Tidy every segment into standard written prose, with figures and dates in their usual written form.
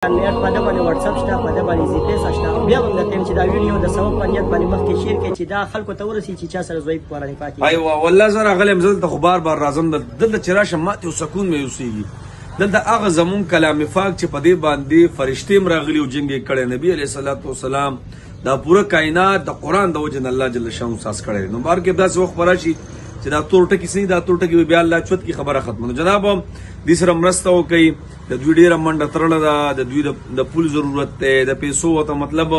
نیټ په دغه باندې واتس اپ شته، په دغه باندې زی پی شته. بیا هم درته چې دا ویډیو د ثواب په نیت باندې مخکې شیر کړئ چې دا خلکو ته ورسي چې چا سره ضعیف قرآن پاک وي. ایوه والله زه راغلی زه دلته خو بار بار راځم، دلته چې راشم ماته یو سکون مې اوسېږي. دلته هغه زمون کلام پاک چې په دې باندې فرشتې هم راغلي او جنګ یې کړی، نبي علیه الصلاة والسلام دا پوره کائنات د قرآن د وجې نه الله جل شانه ساز کړی. نو بار کې داسې وخت به راشي چې دا تور ټکي سي دا تور ټکي بیا الله چوت کی خبره ختمه. جناب دې سره مرسته وکړئ، د دوی ډېره منډه تړله ده، د دوی د پول ضرورت دی، د پیسو ته مطلب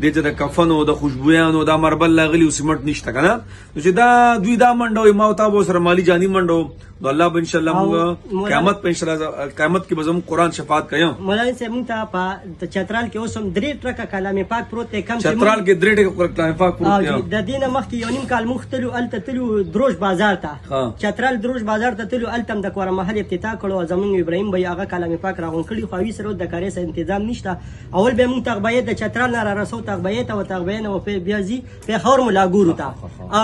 دې ته د کفنو د خوشبویانو دا مربل لاغلي او سیمنټ نشته که نه، نو چې دا دوی دا منډه وي ما او تا به سره مالي جاني منډه نو الله به انشاءالله موږ قیامت په انشاءالله قیامت کې به زموږ قرآن شفاعت کوي. مولانا صاحب موږ ته په چترال کې اوس هم 3 ټرکه کلام پاک پروت دی. کم چترال کې 3 ټرکه کلام پاک پروت دی. د دې نه مخکې یو نیم کال موږ تلو هلته تلو دروش بازار ته، چترال دروش بازار ته تلو، هلته هم د کور محل افتتاح کړو. زموږ ابراهیم بھائی هغه کلام پاک راغونډ کړي، خو هغوی سره د کاري سره تنظیم نشته. اول به موږ تغبیه د چترال نه رارسو، تغبیه ته و تغبیه نه بیا ځي پېښور ملا ګورو ته.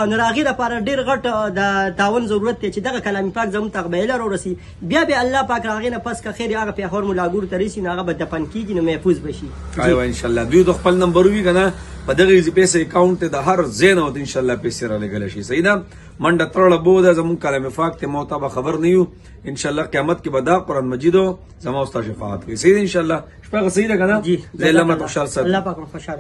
نو د هغې لپاره ډېر غټ د تعاون ضرورت دی چې دغه کلام پاک زموږ تغبیه ورسي. بیا به الله پاک راغی نه پس که خیر هغه پېښور ملا ګورو ته رسي نو هغه به دفن کېږي نو محفوظ به شي. ایوه انشاءالله دوی د خپل نمبر وي که نه په دغه پیسې اکاونټ ته د هر ځای نه ورته انشاءالله پیسې رالېږلی شي. صحیح ده منډه تړله بو ده زموږ کلام پاک ته ما ته به خبر نه یو. انشاءالله قیامت کې به دا قرآن مجید زما او ستا شفاعت کوي. صحیح ده انشاءالله شپه صحیح ده که نه؟ زه الله ماته خوشحال ساتم. الله پاک خوشحال